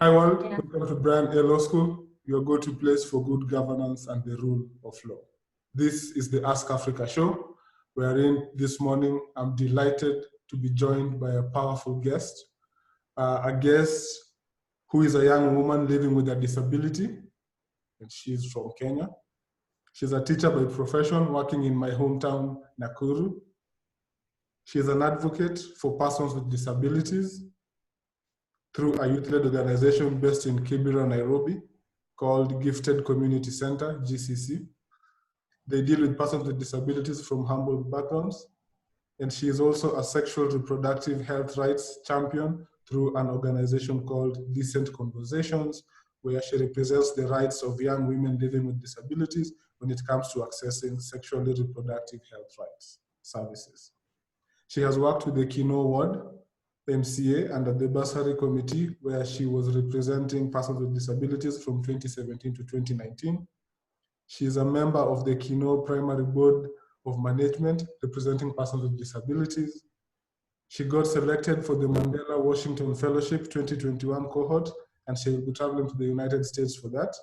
Hi world, Yeah. welcome to Brian A Law School, your go-to place for good governance and the rule of law. This is the Ask Africa show, wherein this morning I'm delighted to be joined by a powerful guest, a guest who is a young woman living with a disability, and she's from Kenya. She's a teacher by profession working in my hometown, Nakuru. She is an advocate for persons with disabilities through a youth-led organization based in Kibera, Nairobi, called Gifted Community Center, GCC. They deal with persons with disabilities from humble backgrounds. And she is also a sexual reproductive health rights champion through an organization called Decent Conversations, where she represents the rights of young women living with disabilities when it comes to accessing sexually reproductive health rights services. She has worked with the Kino Ward, MCA, under the Bursary Committee, where she was representing persons with disabilities from 2017 to 2019. She is a member of the Kino Primary Board of Management, representing persons with disabilities. She got selected for the Mandela Washington Fellowship 2021 cohort, and she will be traveling to the United States for that.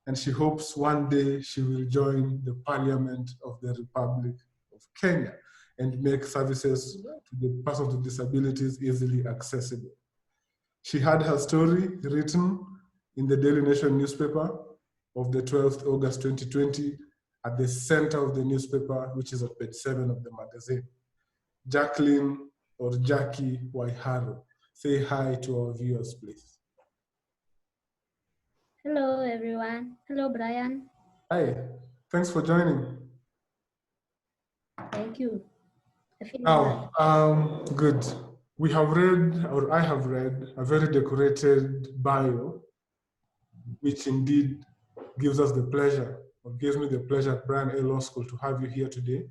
And she hopes one day she will join the Parliament of the Republic of Kenya and make services to the persons with disabilities easily accessible. She had her story written in the Daily Nation newspaper of the 12th August 2020 at the center of the newspaper, which is at page 7 of the magazine. Jacqueline or Jacky Waiharo, say hi to our viewers, please. Hello, everyone. Hello, Brian. Hi, thanks for joining. Thank you. I feel honored. Good. We have read, or I have read, a very decorated bio, which indeed gives us the pleasure, or gives me the pleasure at Brian A Law School to have you here today.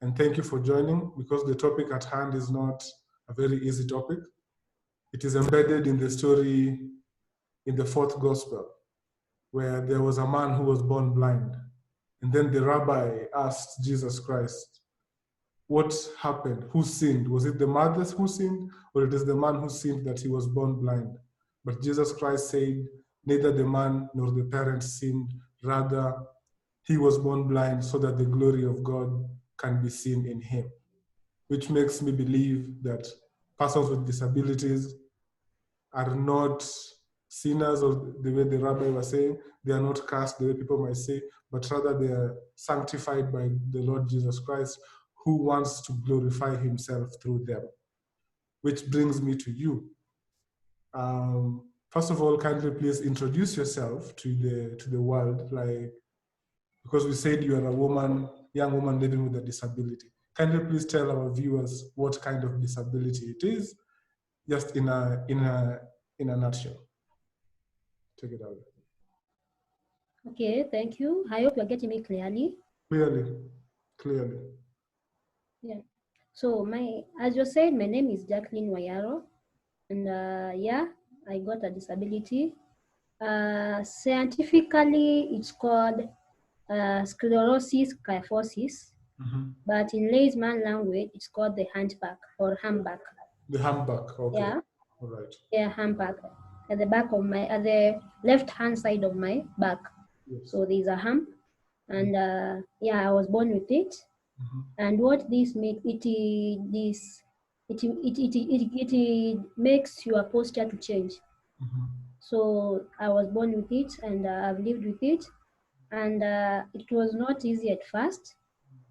And thank you for joining, because the topic at hand is not a very easy topic. It is embedded in the story in the fourth gospel, where there was a man who was born blind. And then the rabbi asked Jesus Christ, what happened? Who sinned? Was it the mothers who sinned, or it is the man who sinned that he was born blind? But Jesus Christ said, neither the man nor the parents sinned, rather he was born blind so that the glory of God can be seen in him. Which makes me believe that persons with disabilities are not sinners, or the way the rabbi was saying, they are not cast the way people might say, but rather they are sanctified by the Lord Jesus Christ, who wants to glorify himself through them. Which brings me to you. First of all, kindly please introduce yourself to the world, like, because we said you are a woman, young woman living with a disability. Kindly please tell our viewers what kind of disability it is, just in a nutshell. Take it out. Okay, thank you. I hope you're getting me clearly. Clearly. Yeah. So as you said, my name is Jacqueline Waiharo, and yeah, I got a disability. Scientifically, it's called sclerosis kyphosis, but in layman language, it's called the hunchback or humpback. The humpback, okay. Yeah. All right. Yeah, humpback at the left hand side of my back. Yes. So there's a hump, and yeah, I was born with it. And what this makes it makes your posture to change. So I was born with it, and I've lived with it, and it was not easy at first,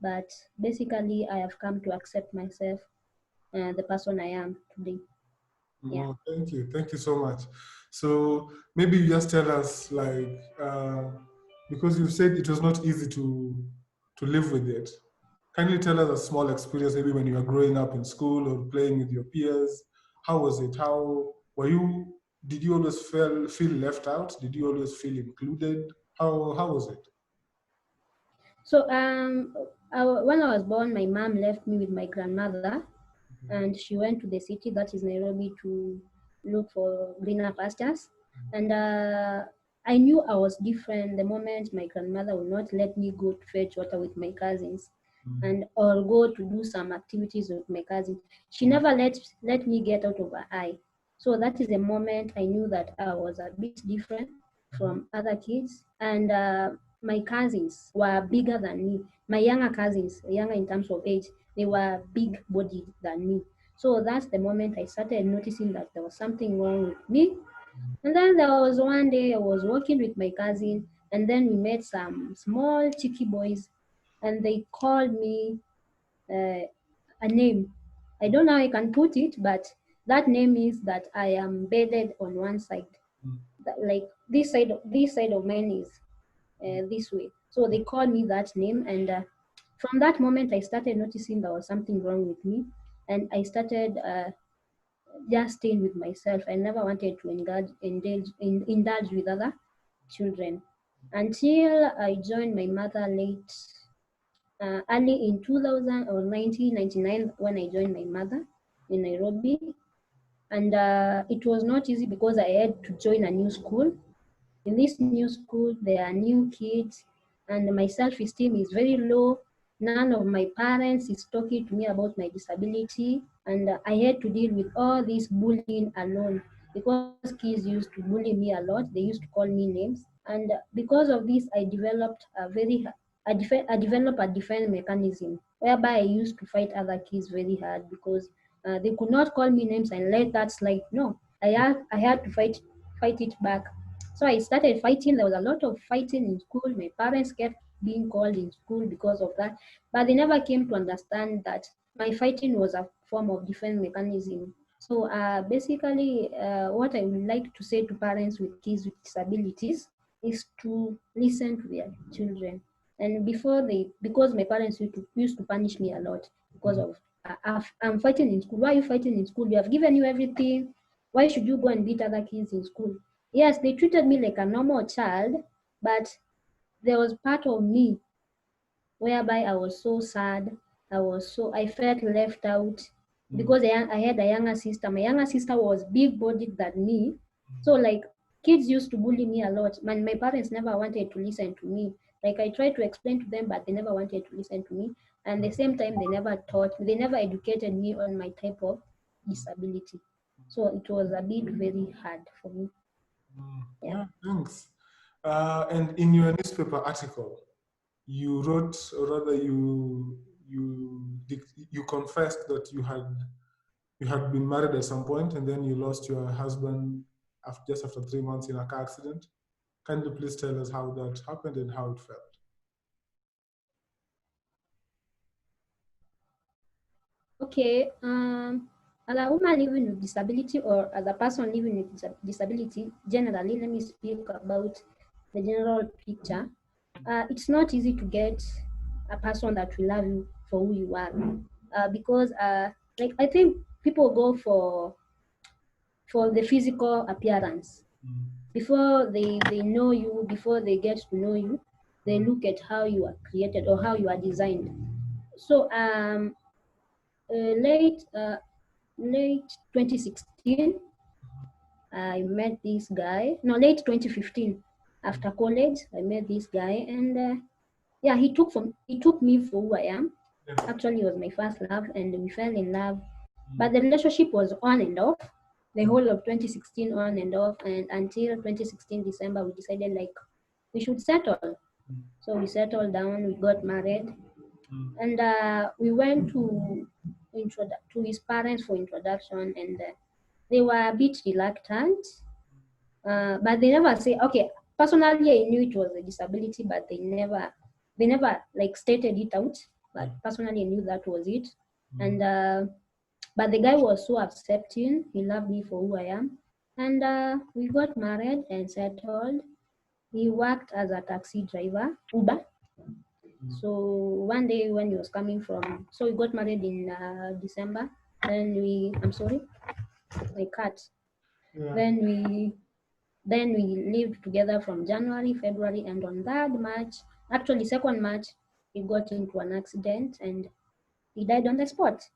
but basically I have come to accept myself, the person I am today. Yeah. Oh, thank you so much. So maybe you just tell us, like, because you said it was not easy to live with it. Can you tell us a small experience, maybe when you were growing up in school or playing with your peers? How was it? How were you? Did you always feel left out? Did you always feel included? How was it? So when I was born, my mom left me with my grandmother, and she went to the city, that is Nairobi, to look for greener pastures. And I knew I was different the moment my grandmother would not let me go to fetch water with my cousins, and or go to do some activities with my cousins. She never let me get out of her eye. So that is the moment I knew that I was a bit different from other kids. And my cousins were bigger than me. My younger cousins, younger in terms of age, they were big bodied than me. So that's the moment I started noticing that there was something wrong with me. And then there was one day I was walking with my cousin, and then we met some small cheeky boys, and they called me uh, a name. I don't know how I can put it, but that name is that I am bedded on one side. Like this side of mine is this way. So they called me that name, and from that moment, I started noticing there was something wrong with me, and I started just staying with myself. I never wanted to indulge with other children until I joined my mother late, early in 2000 or 1999 when I joined my mother in Nairobi. And it was not easy because I had to join a new school. In this new school, there are new kids, and my self-esteem is very low. None of my parents is talking to me about my disability, and I had to deal with all this bullying alone because kids used to bully me a lot. They used to call me names, and because of this, I developed I developed a defense mechanism whereby I used to fight other kids very hard because they could not call me names and let that slide. No, I had to fight it back. So I started fighting. There was a lot of fighting in school. My parents kept being called in school because of that, but they never came to understand that my fighting was a form of defense mechanism. So basically, what I would like to say to parents with kids with disabilities is to listen to their children. And because my parents used to punish me a lot because of I'm fighting in school. Why are you fighting in school? You have given you everything. Why should you go and beat other kids in school? Yes, they treated me like a normal child, but there was part of me whereby I was so sad. I felt left out because I had a younger sister. My younger sister was big bodied than me. So like kids used to bully me a lot. My parents never wanted to listen to me. Like I tried to explain to them, but they never wanted to listen to me. And at the same time, they never educated me on my type of disability. So it was a bit very hard for me. Yeah, thanks. And in your newspaper article, you wrote, or rather, you confessed that you had been married at some point, and then you lost your husband just after 3 months in a car accident. Can you please tell us how that happened and how it felt? Okay, as a woman living with disability or as a person living with disability, generally, let me speak about the general picture. It's not easy to get a person that will love you for who you are, because like I think people go for the physical appearance before they know you, before they get to know you. They look at how you are created or how you are designed. So late 2016, I met this guy. No, late 2015, after college, I met this guy, and yeah, he took me for who I am. Actually, it was my first love, and we fell in love. But the relationship was on and off, the whole of 2016 on and off, and until 2016 December, we decided like we should settle. So we settled down, we got married, and we went to his parents for introduction, and they were a bit reluctant, but they never say, okay, personally I knew it was a disability, but they never like stated it out, but personally I knew that was it. And but the guy was so accepting. He loved me for who I am, and we got married and settled. He worked as a taxi driver, Uber. So one day when he was coming from, so we got married in December. Then I'm sorry, my cat. Yeah. Then we lived together from January, February, and on 3rd March, actually 2nd March, he got into an accident and he died on the spot.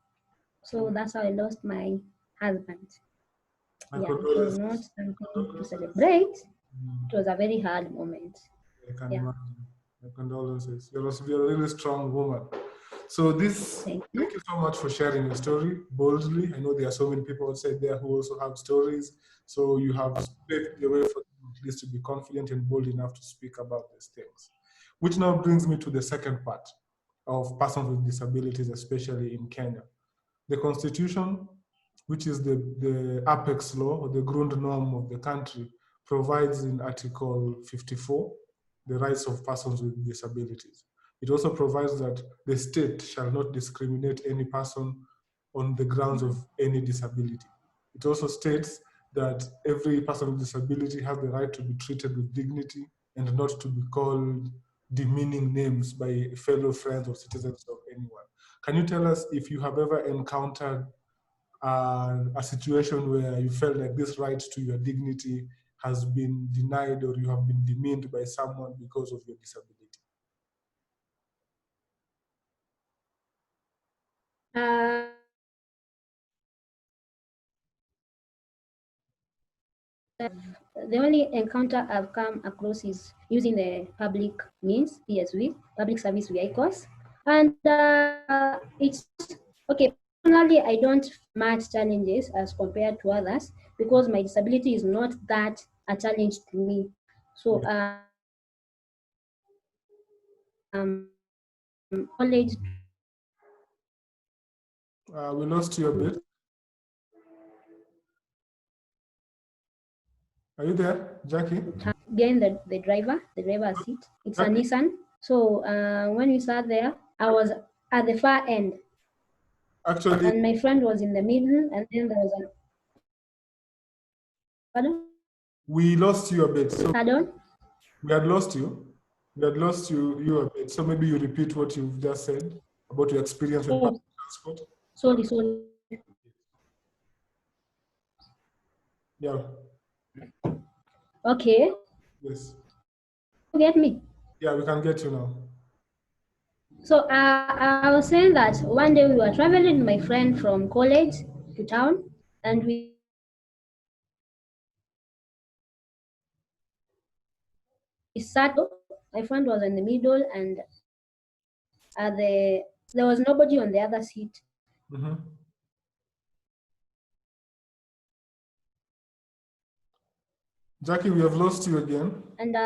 So that's how I lost my husband. Yeah, it was not something to celebrate. It was a very hard moment. I can Yeah. imagine. My condolences. You're a really strong woman. So this, Thank thank you so much for sharing your story boldly. I know there are so many people outside there who also have stories. So you have paved the way for them at least to be confident and bold enough to speak about these things. Which now brings me to the second part of persons with disabilities, especially in Kenya. The Constitution, which is the apex law or the Grundnorm of the country, provides in Article 54 the rights of persons with disabilities. It also provides that the state shall not discriminate any person on the grounds of any disability. It also states that every person with disability has the right to be treated with dignity and not to be called demeaning names by fellow friends or citizens of anyone. Can you tell us if you have ever encountered a situation where you felt like this right to your dignity has been denied or you have been demeaned by someone because of your disability? you. The only encounter I've come across is using the public means, PSV, public service vehicles. And it's okay. Personally, I don't much challenges as compared to others because my disability is not that a challenge to me. So, college. We lost you a bit. Are you there, Jackie? Behind the driver seat. It's a Jackie? Nissan. So when we sat there, I was at the far end. Actually, And my friend was in the middle, and then there was a. Pardon? we lost you a bit. So Pardon? we had lost you. We had lost you a bit. So maybe you repeat what you've just said about your experience with public transport. Sorry. Yeah. Okay. Yes. You get me? Yeah, we can get you now. So I was saying that one day we were traveling with my friend from college to town, and we sat. My friend was in the middle, and there was nobody on the other seat. Mm-hmm. Jackie, we have lost you again. And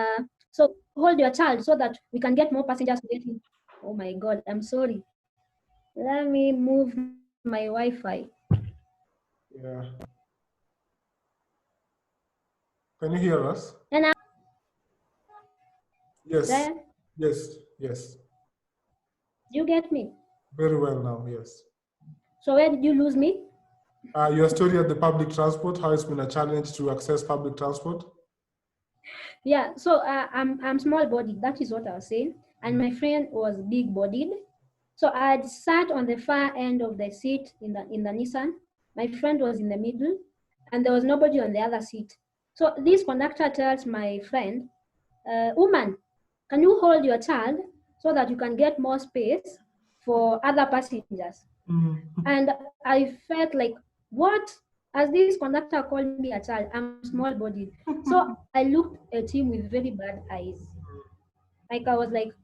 so hold your child so that we can get more passengers to get in. Oh my God, I'm sorry. Let me move my Wi-Fi. Yeah. Can you hear us? And Yes. there, Yes. you get me? Very well now, yes. So where did you lose me? Your story at the public transport, how it's been a challenge to access public transport. Yeah, so I'm small bodied, that is what I was saying. And my friend was big bodied. So I had sat on the far end of the seat in the Nissan. My friend was in the middle, and there was nobody on the other seat. So this conductor tells my friend, woman, can you hold your child so that you can get more space for other passengers? Mm-hmm. And I felt like, what? As this conductor called me a child, I'm small bodied. So I looked at him with very bad eyes. Like I was like,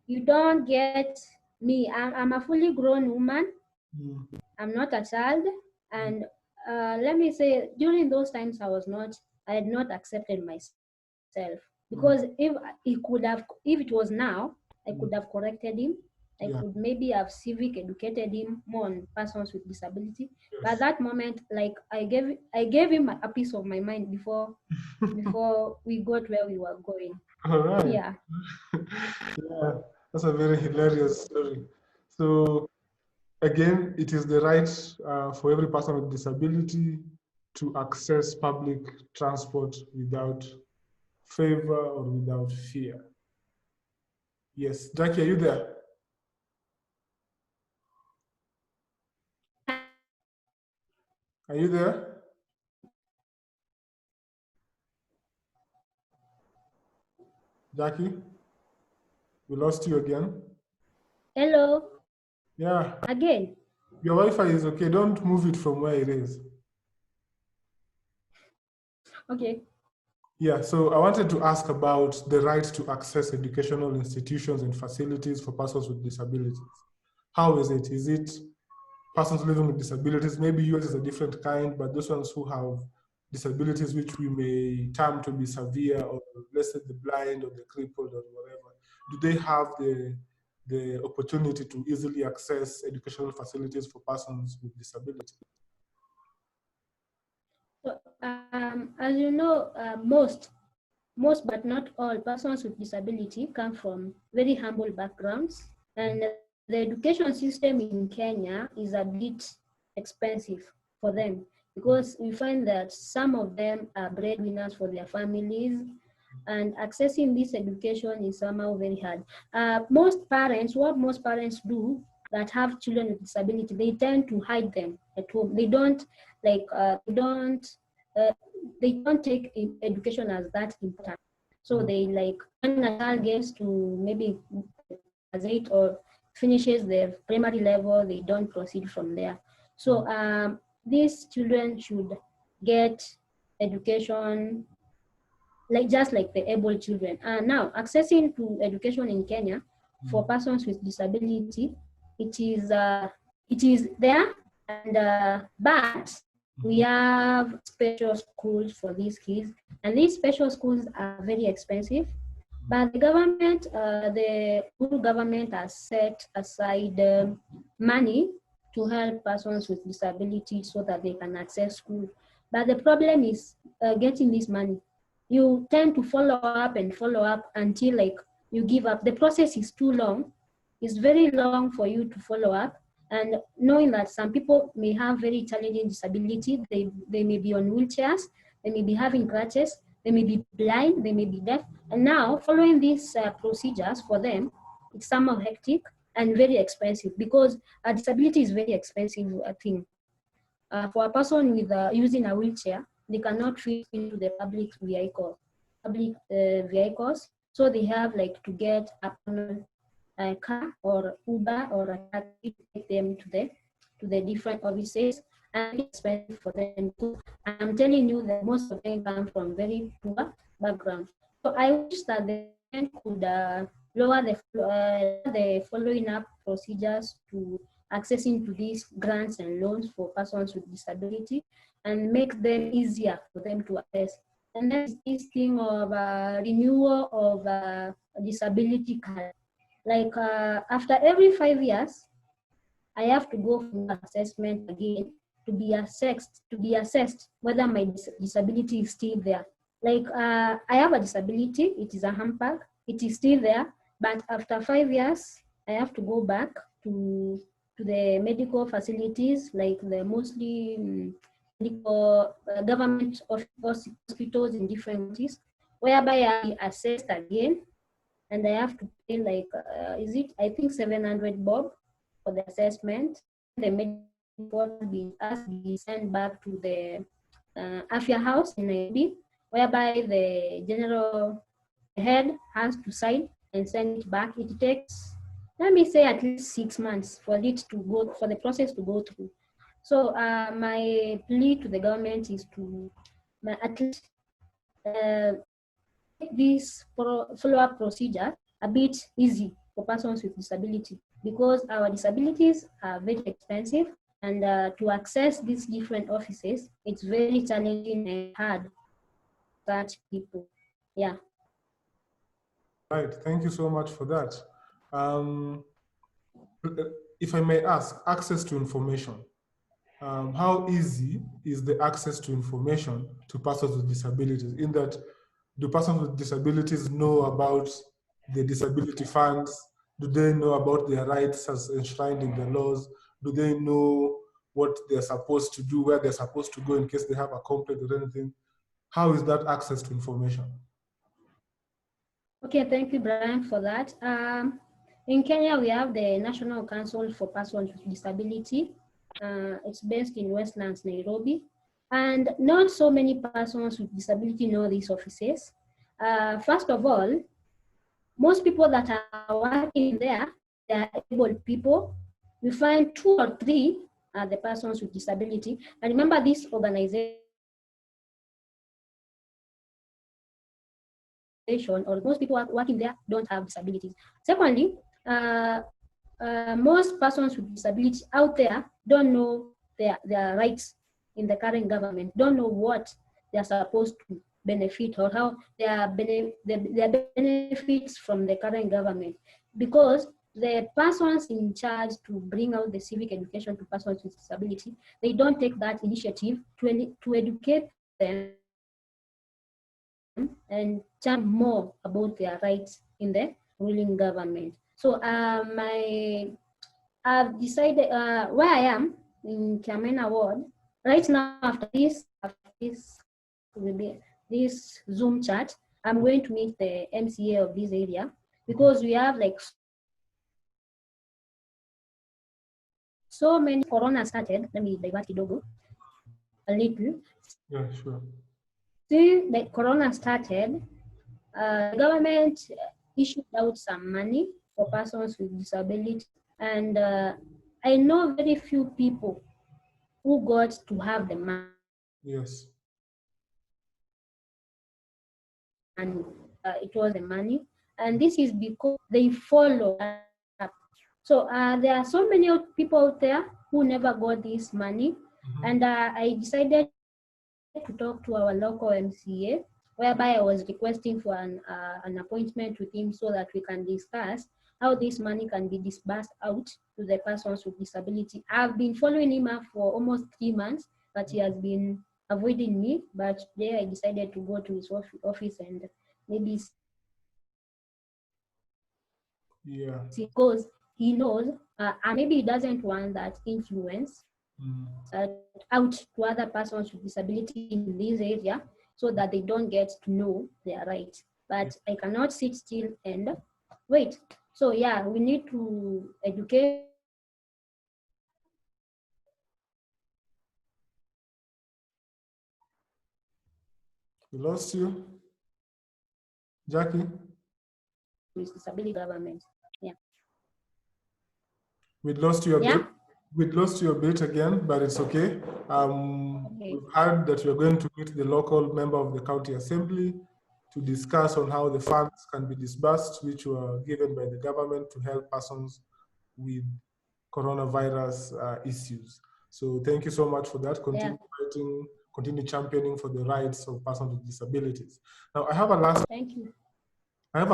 you don't get me. I'm a fully grown woman. Mm-hmm. I'm not a child. And let me say, during those times, I had not accepted myself. Because if it was now, I could have corrected him. I could maybe have civic educated him more on persons with disability. Yes. But at that moment, like I gave him a piece of my mind before we got where we were going. All right. Yeah. Yeah, that's a very hilarious story. So again, it is the right for every person with disability to access public transport without favor or without fear. Yes, Jackie, are you there? Are you there? Jackie, we lost you again. Hello. Yeah, Again. your Wi-Fi is okay. Don't move it from where it is. Okay. Yeah, so I wanted to ask about the right to access educational institutions and facilities for persons with disabilities. How is it? Is it persons living with disabilities? Maybe yours is a different kind, but those ones who have disabilities which we may term to be severe, or let's say the blind or the crippled or whatever, do they have the opportunity to easily access educational facilities for persons with disability? So, as you know, most but not all persons with disability come from very humble backgrounds, and the education system in Kenya is a bit expensive for them, because we find that some of them are breadwinners for their families, and accessing this education is somehow very hard. What most parents do that have children with disability, they tend to hide them at home. They don't like uh, they don't take education as that important. So they, like, when a child gets to maybe class 8 or finishes their primary level, they don't proceed from there. So these children should get education like just like the able children. Now, accessing to education in Kenya for persons with disability, it is there, and but we have special schools for these kids, and these special schools are very expensive. But the full government has set aside money to help persons with disability so that they can access school. But the problem is getting this money. You tend to follow up until like you give up. The process is too long. It's very long for you to follow up. And knowing that some people may have very challenging disability, they may be on wheelchairs, they may be having crutches, they may be blind, they may be deaf. And now following these procedures for them, it's somehow hectic and very expensive, because a disability is very expensive thing. For a person with using a wheelchair, they cannot fit into the public vehicles, so they have like to get a personal car or Uber or a taxi to take them to the different offices, and it's expensive for them too. I'm telling you that most of them come from very poor backgrounds. So I wish that the government could lower the following up procedures to accessing to these grants and loans for persons with disability, and make them easier for them to access. And then this thing of renewal of disability card. Like after every 5 years, I have to go for an assessment again to be assessed whether my disability is still there. Like I have a disability, it is a hamper, it is still there, but after 5 years, I have to go back to the medical facilities, like the mostly medical government hospitals in different countries, whereby I assessed again, and I have to pay like I think 700 bob for the assessment. The medical report has been sent back to the Afia House in Nairobi, whereby the general head has to sign and send it back. It takes, let me say, at least 6 months for the process to go through. So my plea to the government is to at least make this follow-up procedure a bit easy for persons with disability, because our disabilities are very expensive, and to access these different offices, it's very challenging and hard for such people. Yeah. Right, thank you so much for that. If I may ask, access to information. How easy is the access to information to persons with disabilities? In that, do persons with disabilities know about the disability funds? Do they know about their rights as enshrined in the laws? Do they know what they're supposed to do, where they're supposed to go in case they have a complaint or anything? How is that access to information? Okay, thank you, Brian, for that. In Kenya, we have the National Council for Persons with Disability. It's based in Westlands, Nairobi. And not so many persons with disability know these offices. First of all, most people that are working there, they are able people. We find 2 or 3 are the persons with disability. And remember, this organization, or most people working there, don't have disabilities. Secondly, most persons with disability out there don't know their rights in the current government, don't know what they're supposed to benefit or how their benefits from the current government, because the persons in charge to bring out the civic education to persons with disability, they don't take that initiative to educate them and tell them more about their rights in the ruling government. So I've decided where I am in Kiamena Ward right now. This Zoom chat, I'm going to meet the MCA of this area, because we have like so many. Corona started. Let me divert kidogo a little. Yeah, sure. Since the Corona started, the government issued out some money for persons with disability, and I know very few people who got to have the money. Yes. And it was the money, and this is because they follow up. So there are so many people out there who never got this money, and I decided to talk to our local MCA, whereby I was requesting for an appointment with him so that we can discuss how this money can be disbursed out to the persons with disability. I've been following him up for almost 3 months, but he has been avoiding me. But today I decided to go to his office and maybe Yeah. because he knows, and maybe he doesn't want that influence out to other persons with disability in this area, so that they don't get to know their rights. But I cannot sit still and wait. So yeah, we need to educate. We lost you, Jackie. With disability government. Yeah. We lost you a Yeah. bit. We lost you a bit again, but it's okay. Okay. We've heard that you're going to meet the local member of the county assembly to discuss on how the funds can be disbursed, which were given by the government to help persons with coronavirus issues. So thank you so much for that. Continue fighting, continue championing for the rights of persons with disabilities. Now, I have a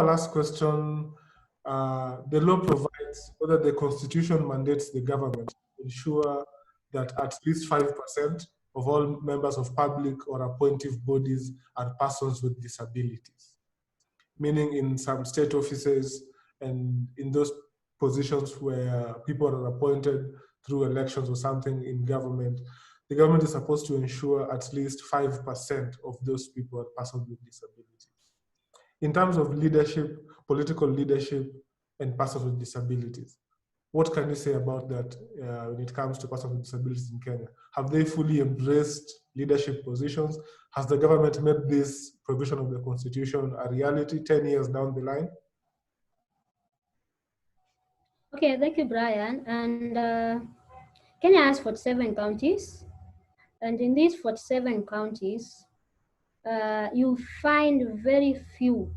last question. The law provides, whether the constitution mandates the government to ensure that at least 5% of all members of public or appointive bodies are persons with disabilities. Meaning in some state offices and in those positions where people are appointed through elections or something in government, the government is supposed to ensure at least 5% of those people are persons with disabilities. In terms of leadership, political leadership, and persons with disabilities, what can you say about that when it comes to persons with disabilities in Kenya? Have they fully embraced leadership positions? Has the government made this provision of the constitution a reality 10 years down the line? Okay, thank you, Brian. And Kenya has 47 counties. And in these 47 counties, you find very few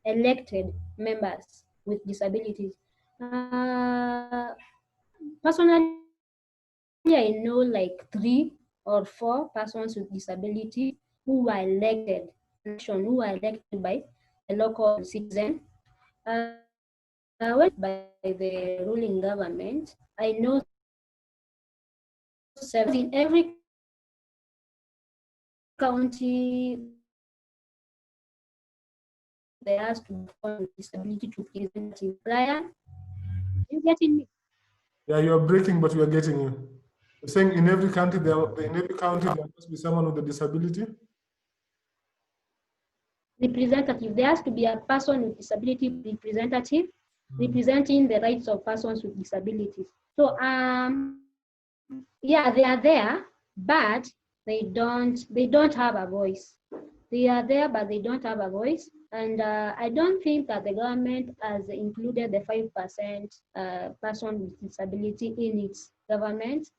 elected members with disabilities. Personally, I know like 3 or 4 persons with disability who were elected, who were elected by the local citizen. When by the ruling government, I know 7 in every county. There has to be someone with disability to present it. Brian, are you getting me? Yeah, you are breaking, but we are getting you. You're saying in every county, there must be someone with a disability? Representative. There has to be a person with disability representative representing the rights of persons with disabilities. So yeah, they are there, but they don't have a voice. They are there, but they don't have a voice. And I don't think that the government has included the 5% person with disability in its governance.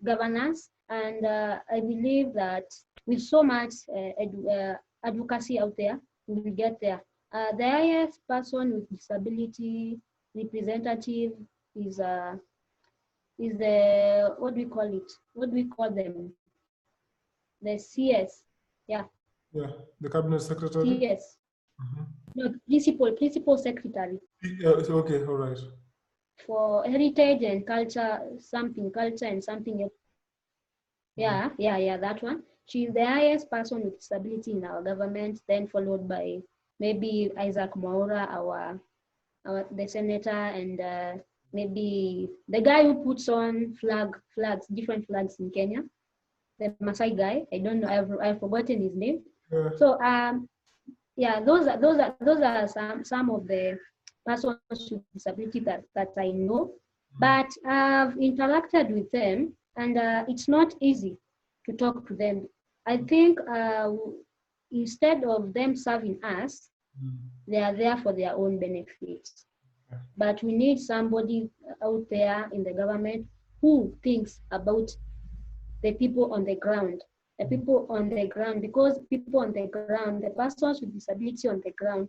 And I believe that with so much advocacy out there, we will get there. The highest person with disability representative is is the, what do we call it? What do we call them? The CS. Yeah. Yeah, the cabinet secretary. CS. Mhm. No, principal secretary Okay, all right. for heritage and culture and something else. Yeah, that one. She's the highest person with disability in our government, then followed by maybe Isaac Mwaura, our the senator, and maybe the guy who puts on different flags in Kenya, the Masai guy. I don't know. I've forgotten his name. Yeah. So yeah, those are some of the persons with disability that I know, but I've interacted with them, and it's not easy to talk to them. I think instead of them serving us, they are there for their own benefits. But we need somebody out there in the government who thinks about the people on the ground. The people on the ground, because people on the ground, the persons with disability on the ground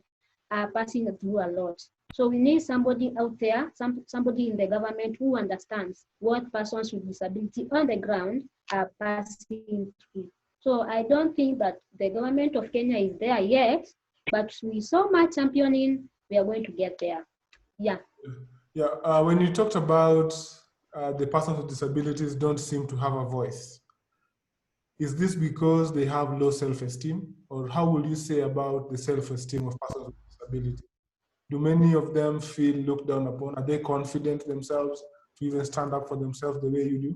are passing through a lot. So we need somebody out there, somebody in the government who understands what persons with disability on the ground are passing through. So I don't think that the government of Kenya is there yet, but with so much championing, we are going to get there. Yeah. Yeah, when you talked about the persons with disabilities don't seem to have a voice, is this because they have low self-esteem? Or how will you say about the self-esteem of persons with disabilities? Do many of them feel looked down upon? Are they confident themselves to even stand up for themselves the way you do?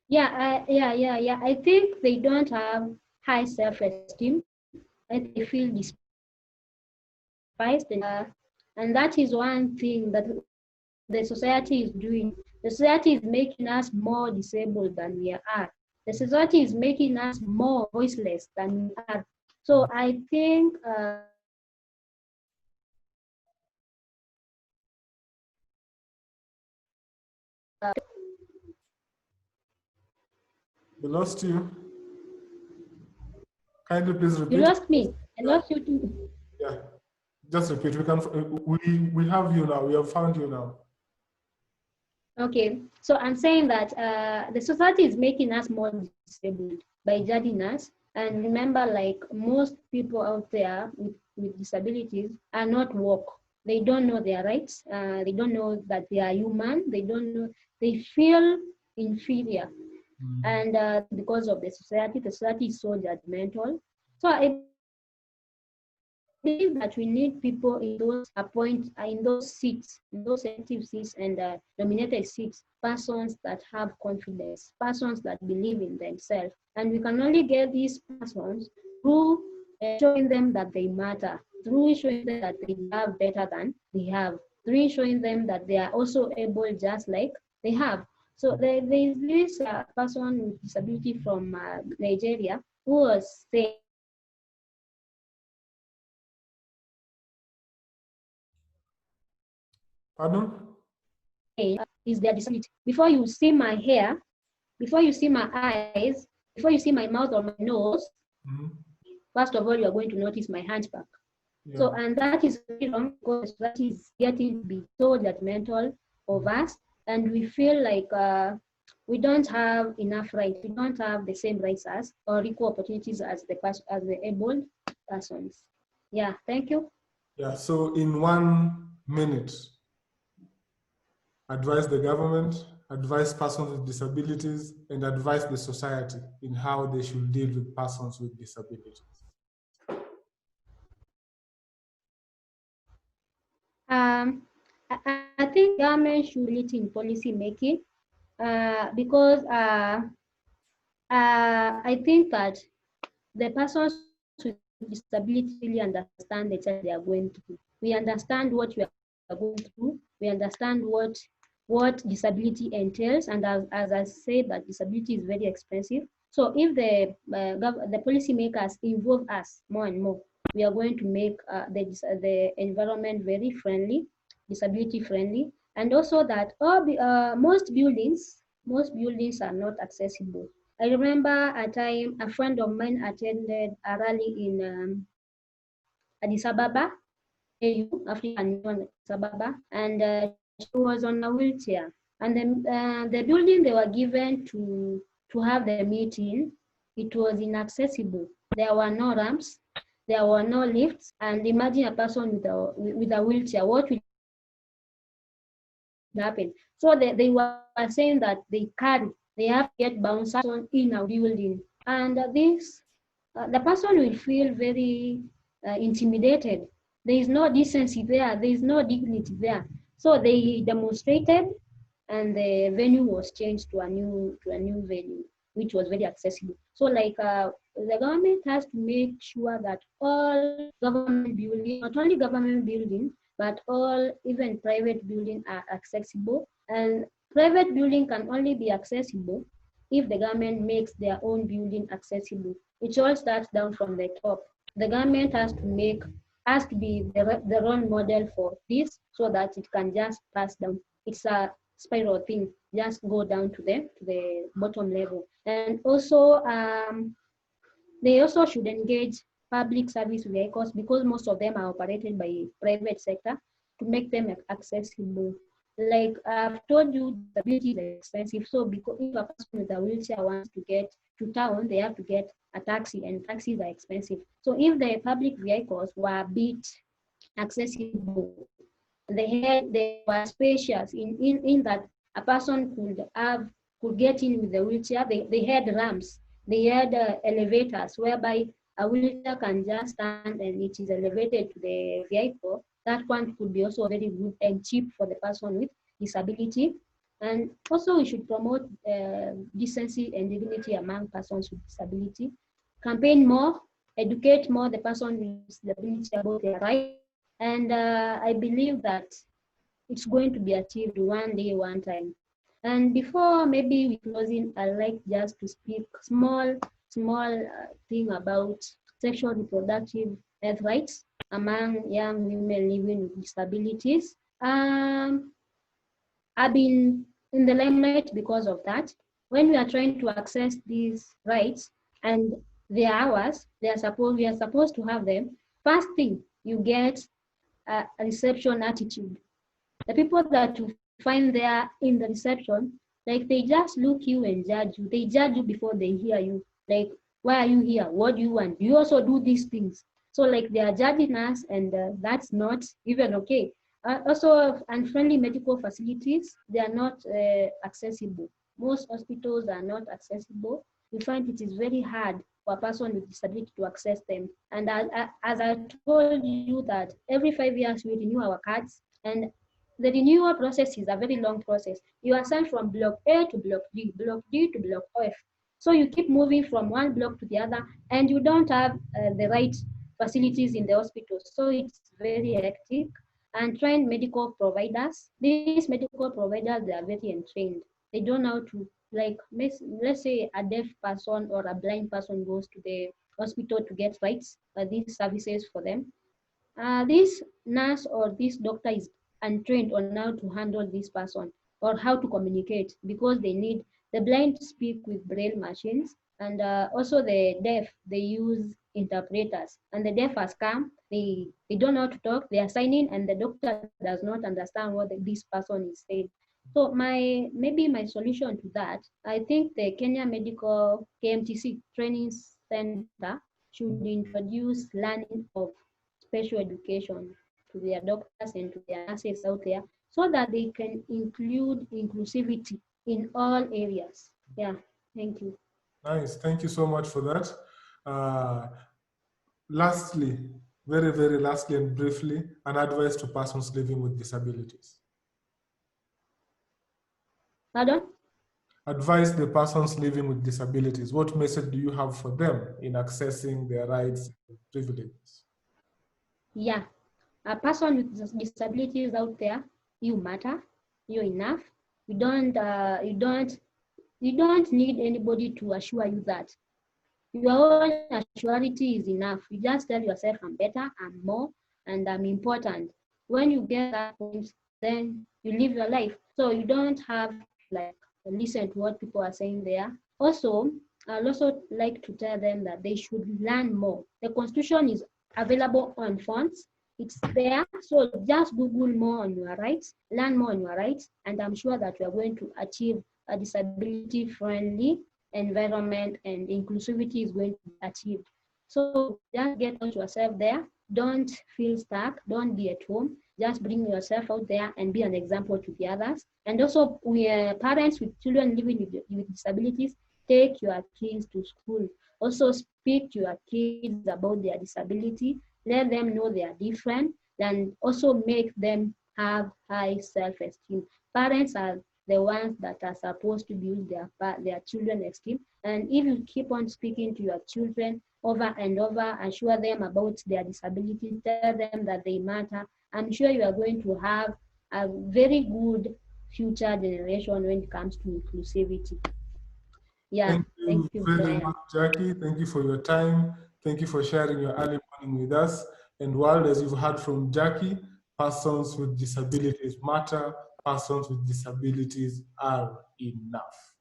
Yeah. I think they don't have high self-esteem. I think they feel despised, and that is one thing that the society is doing. The society is making us more disabled than we are. The society is making us more voiceless than we are. So I think We lost you. Kindly please you repeat. lost me. I Yeah, lost you too. yeah. Just repeat. We have you now. We have found you now. Okay, so I'm saying that the society is making us more disabled by judging us. And remember, like most people out there with disabilities are not woke. They don't know their rights. They don't know that they are human. They don't know. They feel inferior, and because of the society is so judgmental. So I believe that we need people in those in those seats, in those executive seats and nominated seats, persons that have confidence, persons that believe in themselves. And we can only get these persons through showing them that they matter, through showing them that they have better than they have, through showing them that they are also able just like they have. So there is this person with disability from Nigeria who was saying Pardon? is their disability. Before you see my hair, before you see my eyes, before you see my mouth or my nose, first of all, you are going to notice my hunchback. Yeah. So, and that is very wrong because that is getting to be so judgmental of us, and we feel like we don't have enough rights. We don't have the same rights as or equal opportunities as the able persons. Yeah, thank you. Yeah. So in 1 minute, advise the government, advise persons with disabilities, and advise the society in how they should deal with persons with disabilities. I think government should lead in policy making because I think that the persons with disability really understand the challenge they are going through. We understand what we are going through. We understand what disability entails, and as I said, that disability is very expensive. So if the policymakers involve us more and more, we are going to make the environment very friendly, disability friendly, and also that most buildings are not accessible. I remember a time a friend of mine attended a rally in Addis Ababa, AU, African Union, Addis Ababa, and she was on a wheelchair. And the building they were given to have the meeting, it was inaccessible. There were no ramps, there were no lifts, and imagine a person with a wheelchair. What will happen? So they were saying that they have to get bouncers in a building, and the person will feel very intimidated. There is no decency there. There is no dignity there. So they demonstrated, and the venue was changed to a new venue, which was very accessible. So the government has to make sure that all government building, not only government building, but all even private building are accessible. And private building can only be accessible if the government makes their own building accessible. It all starts down from the top. The government has to be the role model for this so that it can just pass down. It's a spiral thing, just go down to the bottom level. And also they also should engage public service vehicles, because most of them are operated by private sector, to make them accessible. Like I've told you, disability is expensive. So because if a person with a wheelchair wants to get to town, they have to get a taxi, and taxis are expensive. So if the public vehicles were a bit accessible, they were spacious in that a person could get in with the wheelchair. They had ramps, they had elevators whereby a wheelchair can just stand and it is elevated to the vehicle. That one could be also very good and cheap for the person with disability. And also we should promote decency and dignity among persons with disability, campaign more, educate more the person with disability about their rights. And I believe that it's going to be achieved one day, one time. And before maybe we closing, I'd like just to speak small thing about sexual reproductive health rights among young women living with disabilities. I've been in the limelight because of that. When we are trying to access these rights and their hours, we are supposed to have them. First thing, you get a reception attitude. The people that you find there in the reception, like they just look you and judge you. They judge you before they hear you. Like, why are you here? What do you want? Do you also do these things? So like they are judging us, and that's not even okay. Also, unfriendly medical facilities, they are not accessible. Most hospitals are not accessible. We find it is very hard for a person with disability to access them. And as I told you that every 5 years we renew our cards, and the renewal process is a very long process. You are sent from block A to block D to block F. So you keep moving from one block to the other, and you don't have the right facilities in the hospital. So it's very hectic. And trained medical providers, these medical providers, they are very untrained. They don't know how to, like, let's say a deaf person or a blind person goes to the hospital to get rights, these services for them. This nurse or this doctor is untrained on how to handle this person or how to communicate, because they need the blind to speak with braille machines, and also the deaf, they use interpreters, and the deaf has come, they don't know how to talk, they are signing, and the doctor does not understand what this person is saying. So maybe my solution to that, I think the Kenya Medical KMTC Training Center should introduce learning of special education to their doctors and to their nurses out there, so that they can include inclusivity in all areas. Yeah, thank you. Nice. Thank you so much for that. Lastly, very, very lastly and briefly, an advice to persons living with disabilities. Pardon? Advise the persons living with disabilities. What message do you have for them in accessing their rights and privileges? Yeah, a person with disabilities out there, you matter, you're enough. You don't need anybody to assure you that. Your own assurity is enough. You just tell yourself, I'm better, I'm more, and I'm important. When you get that point, then you live your life. So you don't have to like listen to what people are saying there. Also, I'd also like to tell them that they should learn more. The Constitution is available on phones. It's there. So just Google more on your rights, learn more on your rights, and I'm sure that we are going to achieve a disability-friendly environment, and inclusivity is going to be achieved. So just get out yourself there. Don't feel stuck. Don't be at home. Just bring yourself out there and be an example to the others. And also, we parents with children living with disabilities, take your kids to school. Also, speak to your kids about their disability. Let them know they are different, and also make them have high self-esteem. Parents are the ones that are supposed to build their children's esteem. And if you keep on speaking to your children over and over, assure them about their disability, tell them that they matter, I'm sure you are going to have a very good future generation when it comes to inclusivity. Yeah, Thank thank you you, very Brian. much, Jackie. Thank you for your time. Thank you for sharing your early morning with us. And while, as you've heard from Jackie, persons with disabilities matter, persons with disabilities are enough.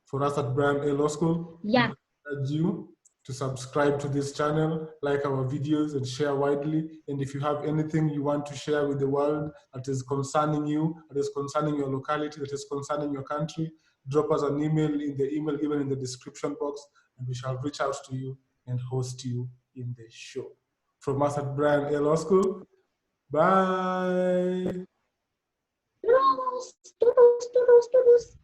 For us at Brian A Law School, Yeah, we urge you to subscribe to this channel, like our videos, and share widely. And if you have anything you want to share with the world that is concerning you, that is concerning your locality, that is concerning your country, drop us an email in the email given in the description box, and we shall reach out to you and host you in the show. From us at Brian A Law School, bye. toodles, toodles, toodles, toodles.